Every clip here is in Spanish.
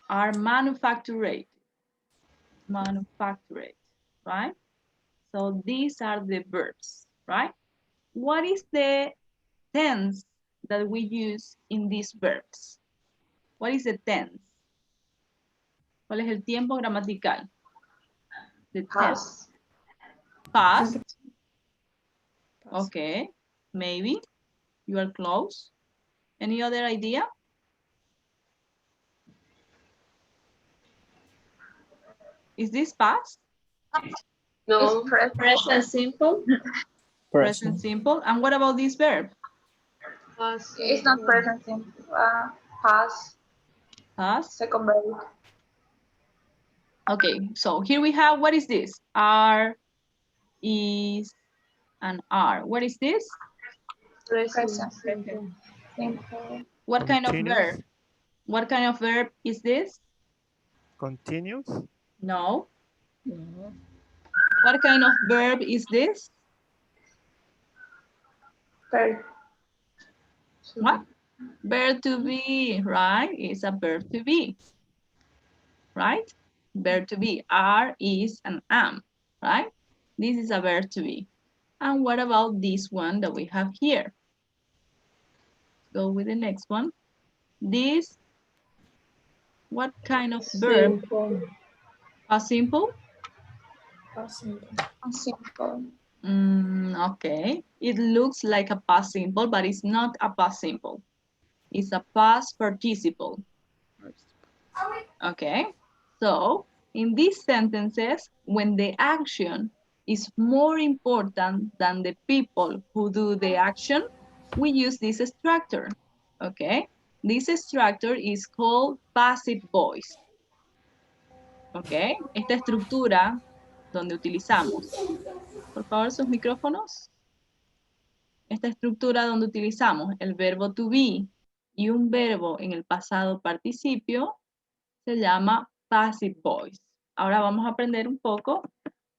Are manufactured. Manufactured, right? So these are the verbs, right? What is the tense that we use in these verbs? What is the tense? ¿Cuál es el tiempo gramatical? The tense. Past. Okay, maybe. You are close. Any other idea? Is this past? No, present simple. Present simple. And what about this verb? It's not present simple. Past. Past. Second verb. Okay, so here we have, what is this? Are, is, and are. What is this? Present simple. What kind of Continuous. verb? What kind of verb is this? Continuous. No. What kind of verb is this? Verb. What? Verb to be, right? It's a verb to be, right? Verb to be, are, is, and am, right? This is a verb to be. And what about this one that we have here? Go with the next one. This, what kind of verb? Simple. Past simple? Simple. Okay. It looks like a past simple, but it's not a past simple. It's a past participle. Okay. So in these sentences, when the action is more important than the people who do the action, we use this structure. Okay. This structure is called passive voice. Okay. Esta estructura donde utilizamos, por favor, sus micrófonos. Esta estructura donde utilizamos el verbo to be y un verbo en el pasado participio se llama passive voice. Ahora vamos a aprender un poco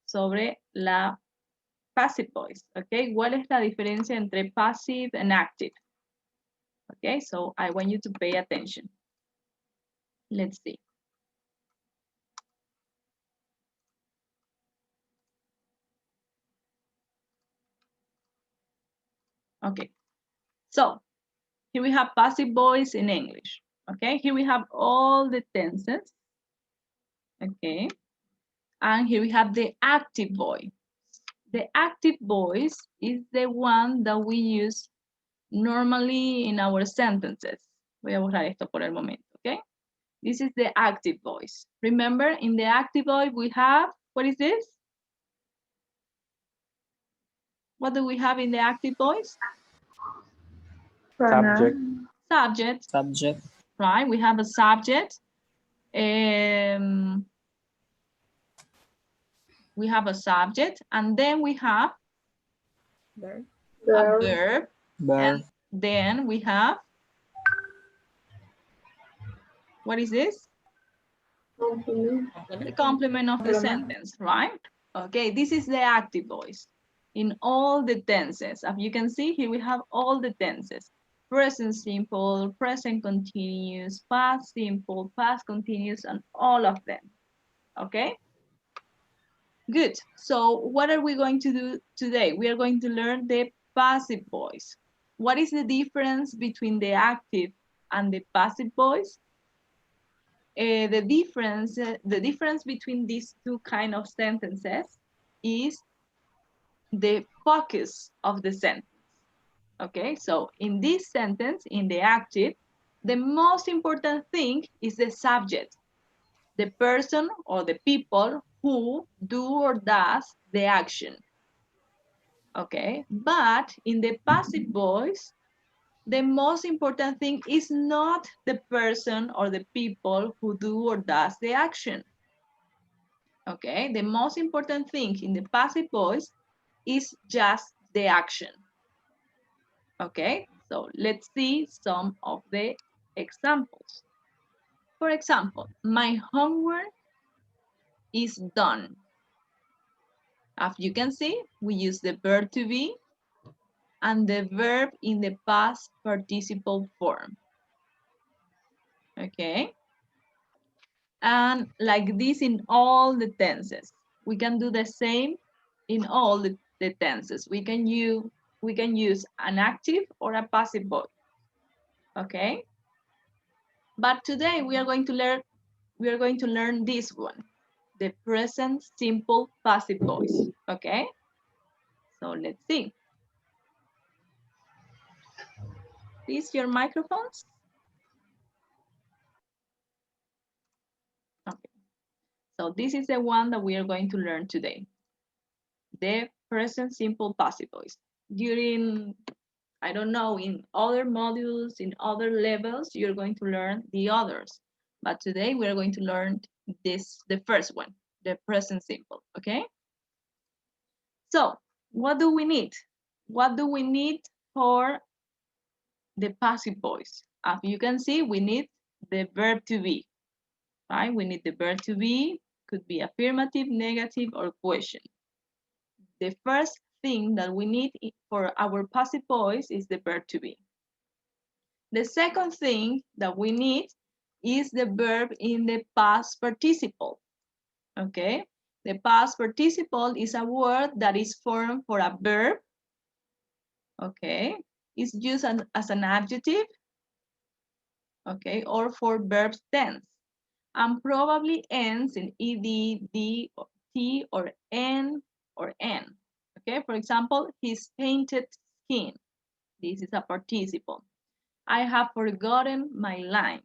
sobre la passive voice, ¿ok? ¿Cuál es la diferencia entre passive and active? Okay, so I want you to pay attention. Let's see. Okay, so here we have passive voice in English. Okay, here we have all the tenses. Okay, and here we have the active voice. The active voice is the one that we use normally in our sentences. Voy a borrar esto por el momento, okay? This is the active voice. Remember, in the active voice we have, what is this? What do we have in the active voice? Subject. Subject. Subject. Right, we have a subject. We have a subject, and then we have a verb. And then we have, what is this? The complement of the sentence, right? Okay, this is the active voice in all the tenses. As you can see, here we have all the tenses. Present simple, present continuous, past simple, past continuous, and all of them. Okay? Good. So what are we going to do today? We are going to learn the passive voice. What is the difference between the active and the passive voice? The difference between these two kind of sentences is the focus of the sentence. Okay, so in this sentence, in the active, the most important thing is the subject, the person or the people who do or does the action. Okay, but in the passive voice, the most important thing is not the person or the people who do or does the action. Okay, the most important thing in the passive voice is just the action. Okay, so let's see some of the examples. For example, my homework is done. As you can see, we use the verb to be and the verb in the past participle form. Okay, And like this in all the tenses. We can do the same in all the tenses. We can use an active or a passive voice. Okay? But today we are going to learn this one, the present simple passive voice. Okay? So let's see. Please, your microphones. Okay. So this is the one that we are going to learn today. The present simple passive voice. During, I don't know, in other modules, in other levels, you're going to learn the others. But today we are going to learn the first one, the present simple, okay? So what do we need? What do we need for the passive voice? As you can see, we need the verb to be, right? We need the verb to be, could be affirmative, negative, or question. The first thing that we need for our passive voice is the verb to be. The second thing that we need is the verb in the past participle, okay? The past participle is a word that is formed for a verb, okay? It's used as an adjective, okay, or for verb tense, and probably ends in ed, d, t, or n, okay? For example, his painted skin. This is a participle. I have forgotten my lines.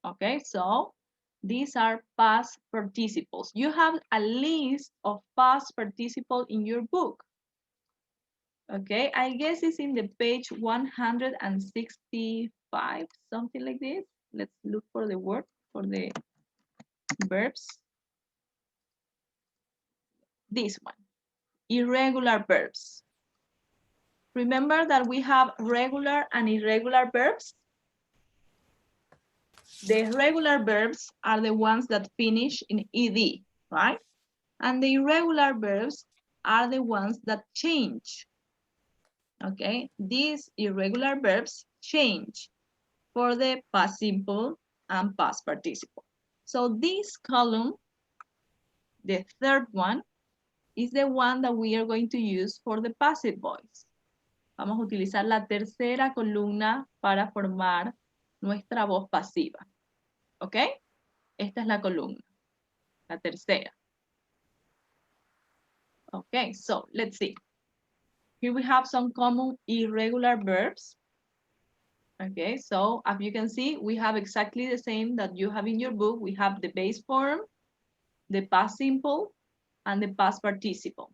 Okay, so these are past participles. You have a list of past participles in your book. Okay, I guess it's in the page 165, something like this. Let's look for the word, for the verbs. This one, irregular verbs. Remember that we have regular and irregular verbs? The regular verbs are the ones that finish in ed, right? And the irregular verbs are the ones that change. Okay, these irregular verbs change for the past simple and past participle. So this column, the third one, is the one that we are going to use for the passive voice. Vamos a utilizar la tercera columna para formar nuestra voz pasiva. ¿Ok? Esta es la columna, la tercera. Okay, so let's see. Here we have some common irregular verbs. Okay, so as you can see, we have exactly the same that you have in your book. We have the base form, the past simple, and the past participle.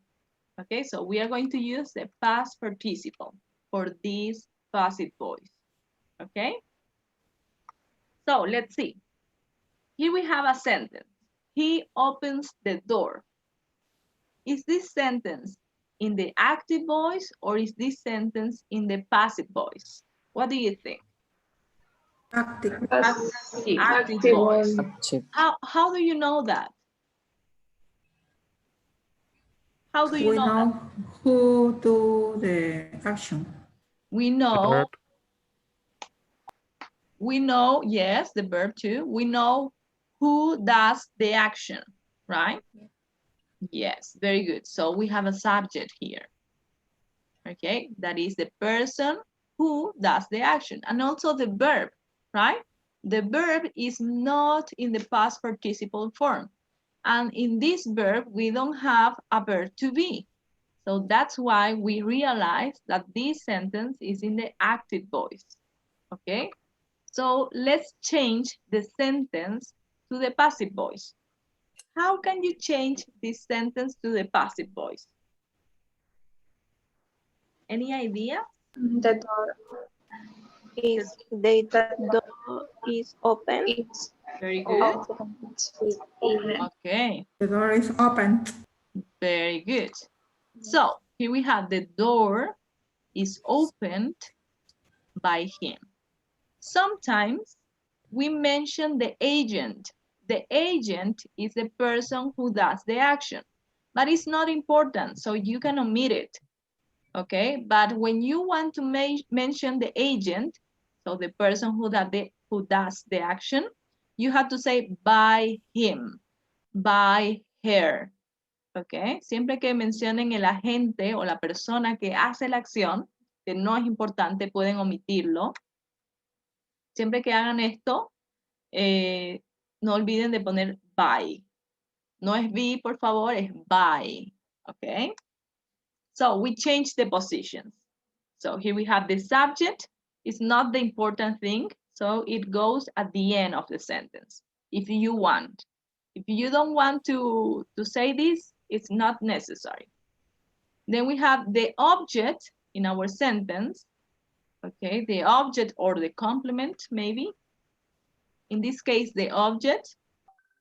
Okay, so we are going to use the past participle for this passive voice. Okay, so let's see. Here we have a sentence. He opens the door. Is this sentence in the active voice or is this sentence in the passive voice? What do you think? Active. Active voice. How do you know that? How do you We know who do the action. We know, yes, the verb too. We know who does the action, right? Yes, very good. So we have a subject here. Okay, that is the person who does the action. And also the verb, right? The verb is not in the past participle form. And in this verb, we don't have a verb to be. So that's why we realize that this sentence is in the active voice. Okay? So let's change the sentence to the passive voice. How can you change this sentence to the passive voice? Any idea? The door Is the door is open? is Very good. open. Okay, The door is open. very good. So here we have the door is opened by him. Sometimes we mention the agent. The agent is the person who does the action, but it's not important, so you can omit it, okay? But when you want to mention the agent, so the person who does the action, you have to say by him, by her. ¿Ok? Siempre que mencionen el agente o la persona que hace la acción, que no es importante, pueden omitirlo. Siempre que hagan esto, no olviden de poner by. No es be, por favor, es by. ¿Ok? So we change the positions. So here we have the subject. It's not the important thing, so it goes at the end of the sentence, if you want. If you don't want to say this, it's not necessary. Then we have the object in our sentence, okay? The object or the complement, maybe. In this case, the object,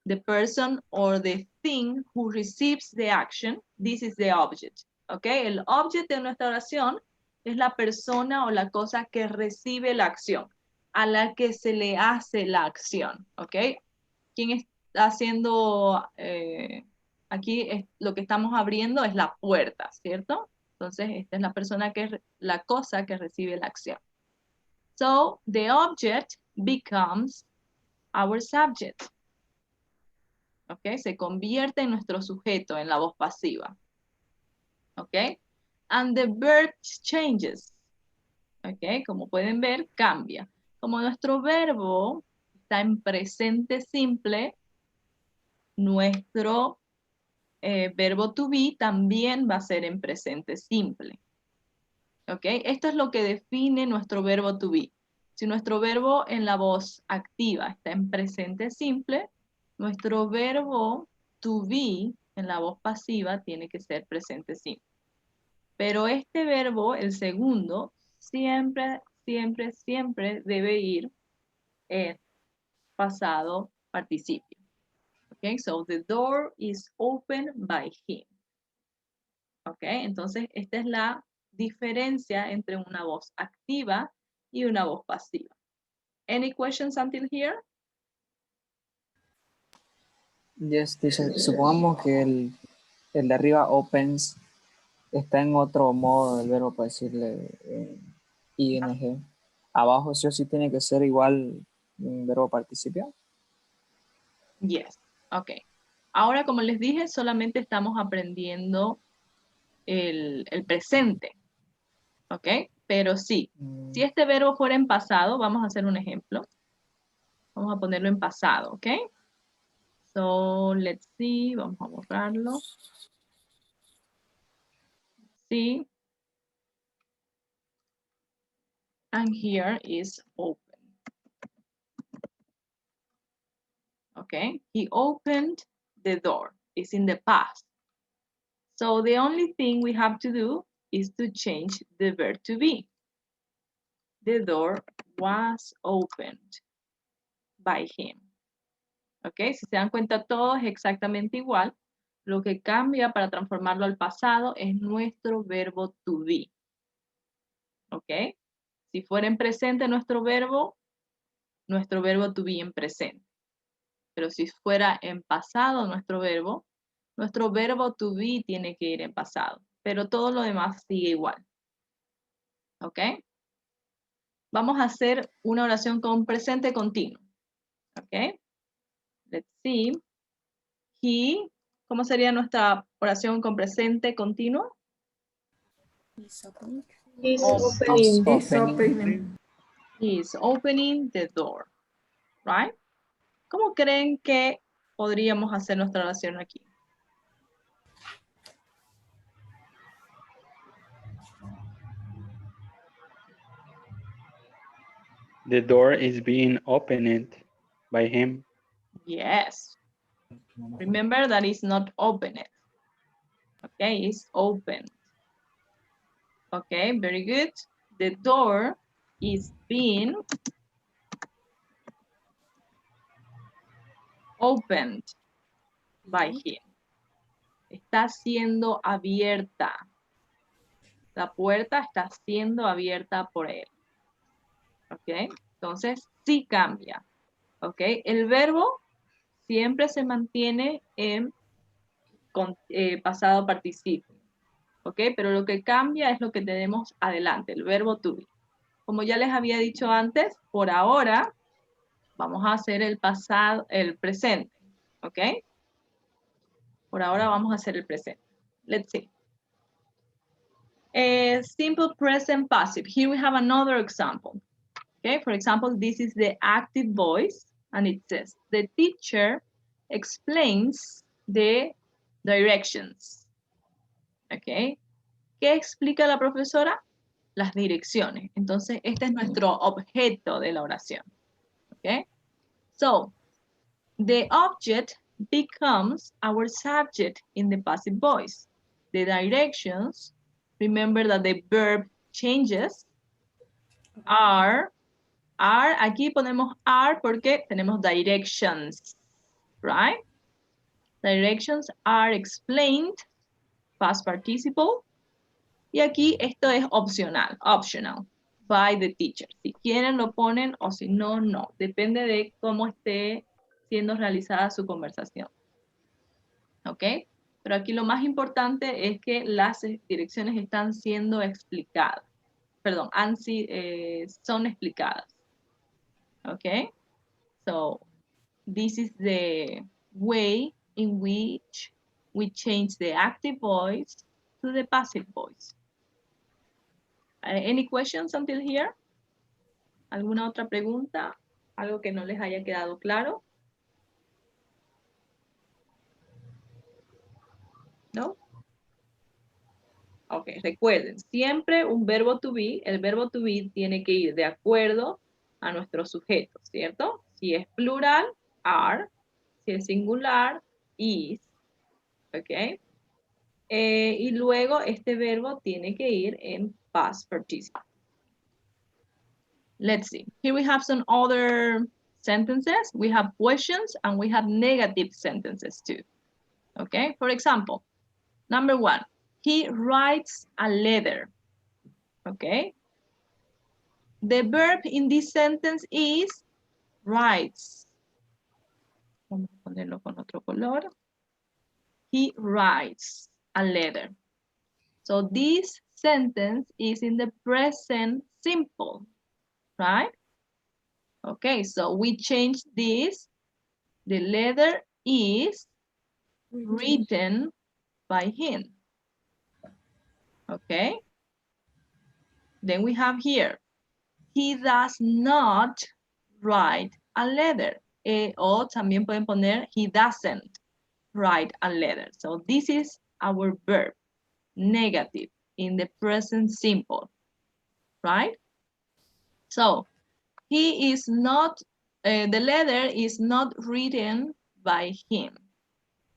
the person or the thing who receives the action, this is the object, okay? El object de nuestra oración es la persona o la cosa que recibe la acción, a la que se le hace la acción, ok? ¿Quién está haciendo, aquí lo que estamos abriendo es la puerta, ¿cierto? Entonces, esta es la persona la cosa que recibe la acción. So, the object becomes our subject. ¿Ok? Se convierte en nuestro sujeto, en la voz pasiva. ¿Ok? And the verb changes. ¿Ok? Como pueden ver, cambia. Como nuestro verbo está en presente simple, nuestro verbo to be también va a ser en presente simple. ¿Ok? Esto es lo que define nuestro verbo to be. Si nuestro verbo en la voz activa está en presente simple, nuestro verbo to be en la voz pasiva tiene que ser presente simple. Pero este verbo, el segundo, siempre debe ir en pasado participio. Okay, so the door is opened by him. Ok, entonces esta es la diferencia entre una voz activa y una voz pasiva. Any questions until here? Yes, teacher. Supongamos que el de arriba, opens, está en otro modo del verbo para decirle ing. Abajo sí o sí tiene que ser igual un verbo participio. Yes, ok. Ahora, como les dije, solamente estamos aprendiendo el presente. ¿Ok? Pero sí, si este verbo fuera en pasado, vamos a hacer un ejemplo. Vamos a ponerlo en pasado, ¿ok? So, let's see, vamos a borrarlo. Sí. And here is open. Okay, he opened the door. It's in the past. So the only thing we have to do is to change the verb to be. The door was opened by him. Ok, si se dan cuenta, todo es exactamente igual. Lo que cambia para transformarlo al pasado es nuestro verbo to be. Ok, si fuera en presente nuestro verbo to be en presente. Pero si fuera en pasado nuestro verbo to be tiene que ir en pasado. Pero todo lo demás sigue igual. ¿Ok? Vamos a hacer una oración con presente continuo. ¿Ok? Let's see. He, ¿cómo sería nuestra oración con presente continuo? Is Opening. opening. Is opening. He is opening the door. Right? ¿Cómo creen que podríamos hacer nuestra oración aquí? The door is being opened by him. Yes. Remember that it's not opened. Okay, it's open. Okay, very good. The door is being opened by him. Está siendo abierta. La puerta está siendo abierta por él. Ok, entonces sí cambia. Ok, el verbo siempre se mantiene en pasado participio. Ok, pero lo que cambia es lo que tenemos adelante, el verbo to be. Como ya les había dicho antes, por ahora Vamos a hacer el pasado, el presente. ¿Ok? Por ahora vamos a hacer el presente. Let's see. Simple present passive. Here we have another example. Okay, for example, this is the active voice, and it says, the teacher explains the directions. Okay, ¿qué explica la profesora? Las direcciones. Entonces, este es nuestro objeto de la oración. Okay, so, the object becomes our subject in the passive voice. The directions, remember that the verb changes, are, aquí ponemos are porque tenemos directions, right? Directions are explained, past participle, y aquí esto es opcional, by the teacher. Si quieren lo ponen o si no, no. Depende de cómo esté siendo realizada su conversación. ¿Ok? Pero aquí lo más importante es que las direcciones están siendo explicadas. Perdón, son explicadas. ¿Ok? So, this is the way in which we change the active voice to the passive voice. Any questions until here? ¿Alguna otra pregunta? ¿Algo que no les haya quedado claro? ¿No? Ok, recuerden, siempre un verbo to be, el verbo to be tiene que ir de acuerdo a nuestro sujeto, ¿cierto? Si es plural, are. Si es singular, is. ¿Ok? Y luego este verbo tiene que ir en past participle. Let's see. Here we have some other sentences. We have questions and we have negative sentences too. Okay, for example, number 1, he writes a letter. Okay. The verb in this sentence is writes. Vamos a ponerlo con otro color. He writes a letter. So this sentence is in the present simple, right? Okay, so we change this. The letter is written by him. Okay? Then we have here, he does not write a letter. O también pueden poner, he doesn't write a letter. So this is our verb, negative, in the present simple, right? So, he is not, the letter is not written by him.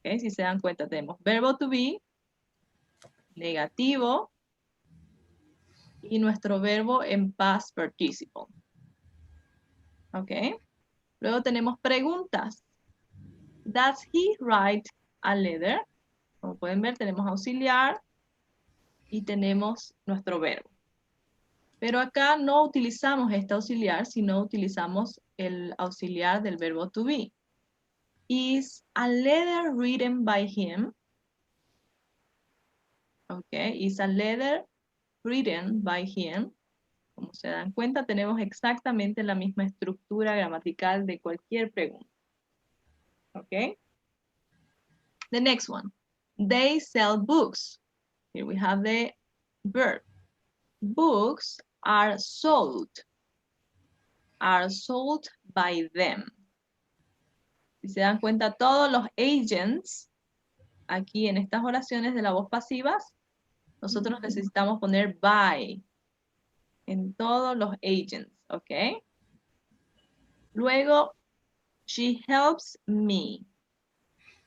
Okay, si se dan cuenta, tenemos verbo to be, negativo, y nuestro verbo en past participle. Ok. Luego tenemos preguntas. Does he write a letter? Como pueden ver, tenemos auxiliar y tenemos nuestro verbo. Pero acá no utilizamos este auxiliar, sino utilizamos el auxiliar del verbo to be. Is a letter written by him? Okay, is a letter written by him? Como se dan cuenta, tenemos exactamente la misma estructura gramatical de cualquier pregunta. Okay. The next one. They sell books. Here we have the verb. Books are sold. Are sold by them. Si se dan cuenta, todos los agents, aquí en estas oraciones de la voz pasivas, nosotros necesitamos poner by. En todos los agents, ¿ok? Luego, she helps me.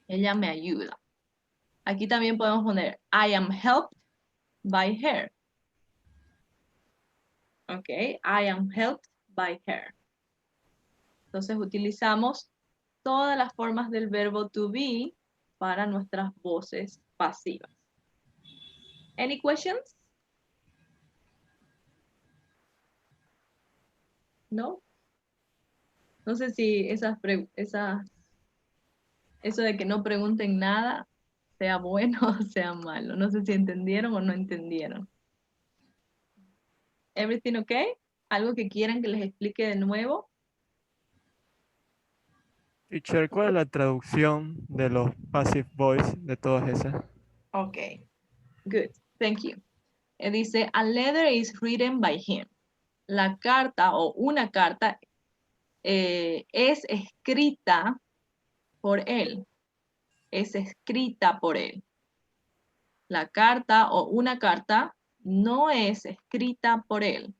Ella me ayuda. Aquí también podemos poner, I am helped by her. Ok, I am helped by her. Entonces utilizamos todas las formas del verbo to be para nuestras voces pasivas. Any questions? ¿No? No sé si eso de que no pregunten nada sea bueno o sea malo. No sé si entendieron o no entendieron. Everything okay? ¿Algo que quieran que les explique de nuevo? Teacher, ¿cuál es la traducción de los passive voice de todas esas? Okay, good, thank you. Dice, a letter is written by him. La carta o una carta es escrita por él. Es escrita por él. La carta o una carta no es escrita por él.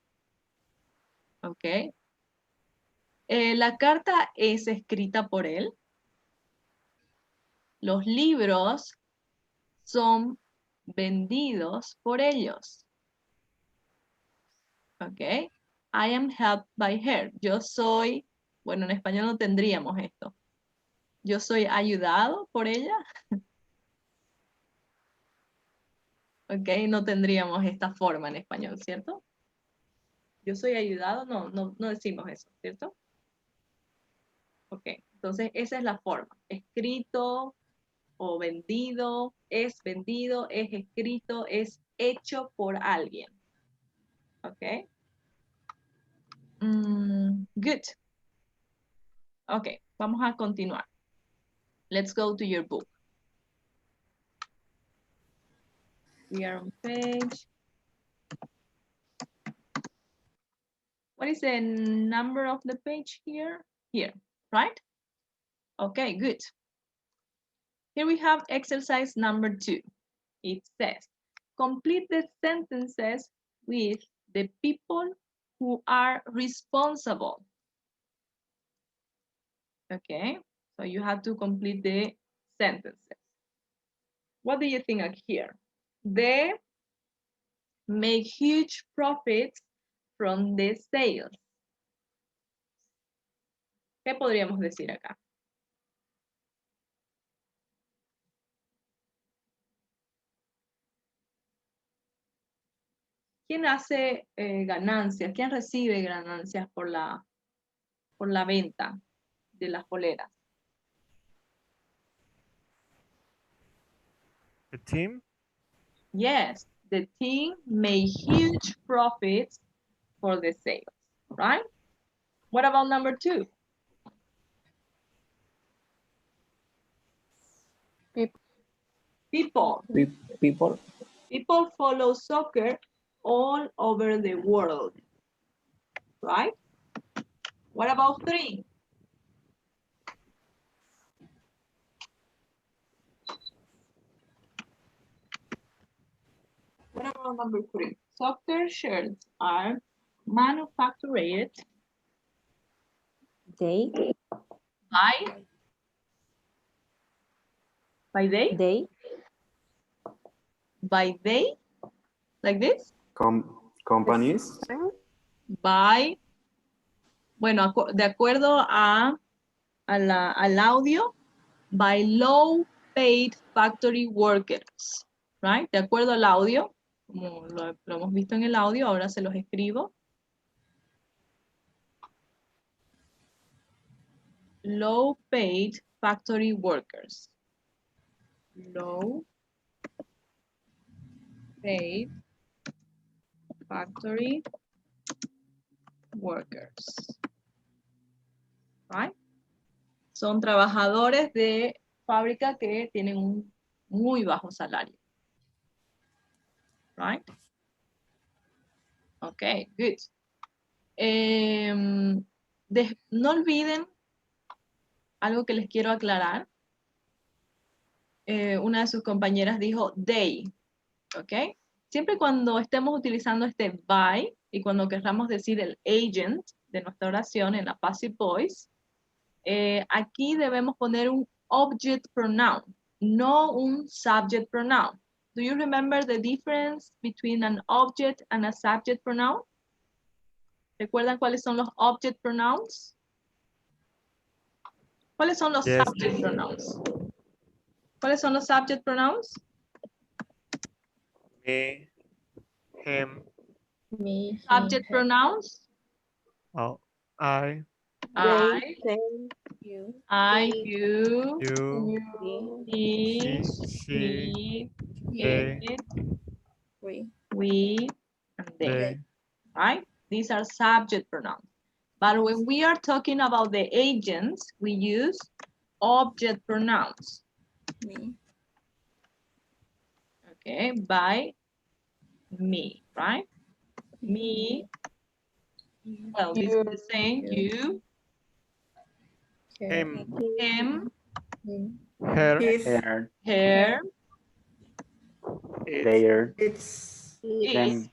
¿Ok? La carta es escrita por él. Los libros son vendidos por ellos. ¿Ok? I am helped by her. Yo soy, bueno, en español no tendríamos esto. Yo soy ayudado por ella. ¿Ok? No tendríamos esta forma en español, ¿cierto? Yo soy ayudado, no decimos eso, ¿cierto? Ok, entonces esa es la forma. Escrito o vendido, es escrito, es hecho por alguien. Ok. Good. Ok, vamos a continuar. Let's go to your book. We are on page. What is the number of the page here? Here, right? Okay, good. Here we have exercise number 2. It says, complete the sentences with the people who are responsible. Okay, so you have to complete the sentences. What do you think of here? They make huge profits from the sales. ¿Qué podríamos decir acá? ¿Quién hace ganancias? ¿Quién recibe ganancias por la venta de las poleras? The team. Yes, the team made huge profits for the sales, right? What about number 2? People. People. People follow soccer all over the world, right? What about 3? What about number 3? Soccer shirts are manufactured They, by they, like this, Companies. by, bueno, de acuerdo al audio, by low paid factory workers, right? De acuerdo al audio, como lo hemos visto en el audio, ahora se los escribo. Low paid factory workers. Low paid factory workers. Right? Son trabajadores de fábrica que tienen un muy bajo salario. Right? Okay, good. No olviden algo que les quiero aclarar. Una de sus compañeras dijo they, ¿ok? Siempre cuando estemos utilizando este by y cuando queramos decir el agent de nuestra oración en la passive voice, aquí debemos poner un object pronoun, no un subject pronoun. Do you remember the difference between an object and a subject pronoun? ¿Recuerdan cuáles son los object pronouns? ¿Cuáles son los Yes. subject pronouns? ¿Cuáles son los subject pronouns? Me, him, me, Subject him, her, pronouns? oh, I, I, you, you, you, he, she, it, we, we, and they. they. Right? These are subject pronouns. But when we are talking about the agents, we use object pronouns. Me. Okay, by me, right? Me. Well, this is the same. You, him, him, Him. her, His, Her, her, it, Their, its, is,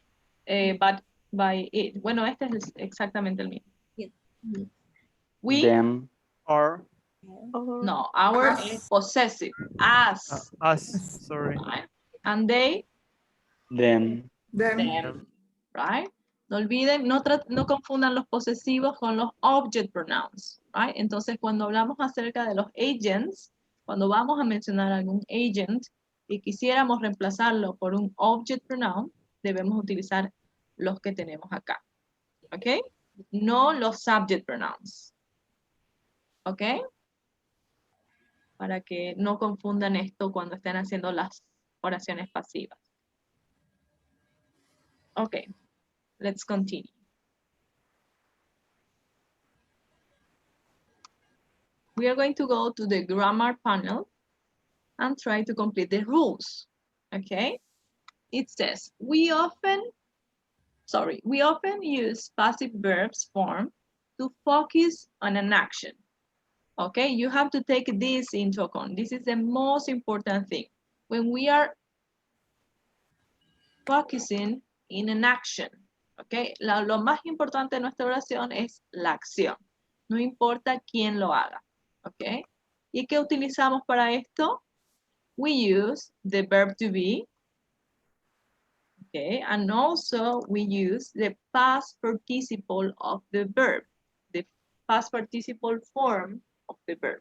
them, but by it. Bueno, este es exactamente el mismo. It. We, them, or, or no, our Us. is possessive. Us, us, sorry. right? And they, them, them, right? No olviden, no confundan los posesivos con los object pronouns, right? Entonces, cuando hablamos acerca de los agents, cuando vamos a mencionar algún agent y quisiéramos reemplazarlo por un object pronoun, debemos utilizar los que tenemos acá, ¿ok? No los subject pronouns, ¿ok? Para que no confundan esto cuando estén haciendo las oraciones pasivas. Ok, let's continue. We are going to go to the grammar panel and try to complete the rules, okay? It says, we often use passive verbs form to focus on an action, okay? You have to take this into account. This is the most important thing. When we are focusing in an action, okay? Lo más importante de nuestra oración es la acción. No importa quién lo haga, okay? ¿Y qué utilizamos para esto? We use the verb to be, okay? And also we use the past participle of the verb, the past participle form of the verb,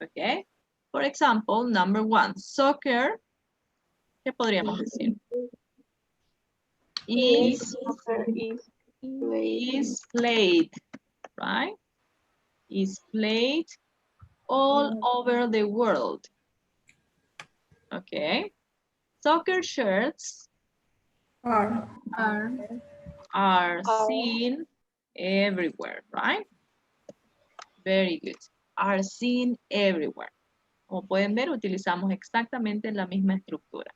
okay? For example, number 1, soccer, ¿qué podríamos decir? Is played, right? Is played all over the world. Okay. Soccer shirts are, are seen everywhere, right? Very good. Are seen everywhere. Como pueden ver, utilizamos exactamente la misma estructura.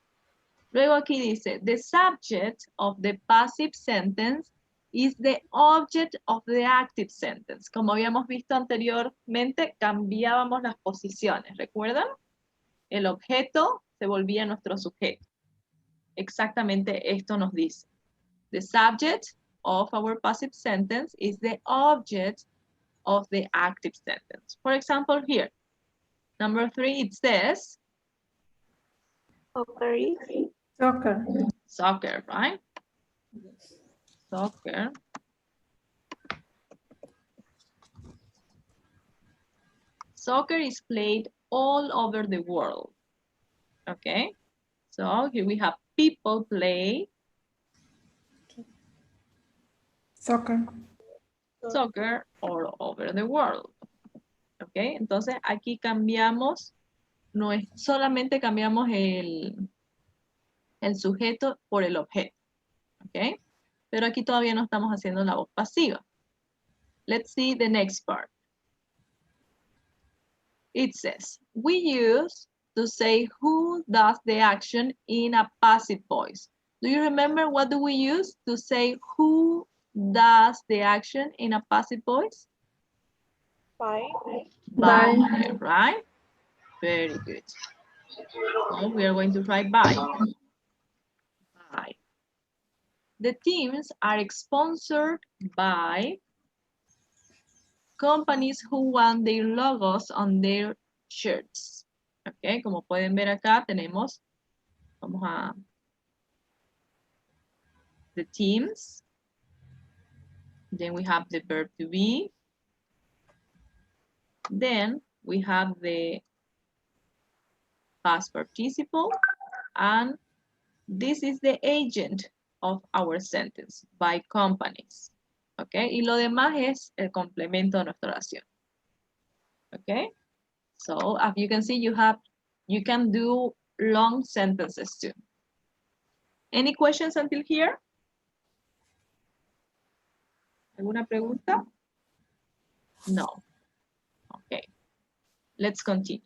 Luego aquí dice, the subject of the passive sentence is the object of the active sentence. Como habíamos visto anteriormente, cambiábamos las posiciones. ¿Recuerdan? El objeto se volvía nuestro sujeto. Exactamente esto nos dice. The subject of our passive sentence is the object of the active sentence. For example, here, number 3, it says, soccer is soccer, soccer, right? Soccer. Soccer is played all over the world. Okay, so here we have people play soccer, soccer all over the world. Okay, entonces aquí cambiamos, no es solamente cambiamos el sujeto por el objeto. Okay, pero aquí todavía no estamos haciendo la voz pasiva. Let's see the next part. It says, we use to say who does the action in a passive voice. Do you remember what do we use to say who does the action in a passive voice? by By, right? Very good. So we are going to write by. By. The teams are sponsored by companies who want their logos on their shirts. Ok, como pueden ver acá tenemos, vamos a, the teams, then we have the verb to be, then we have the past participle, and this is the agent of our sentence, by companies. Ok, y lo demás es el complemento de nuestra oración. Ok, so as you can see, you can do long sentences too. Any questions until here? ¿Alguna pregunta? No. Okay. Let's continue.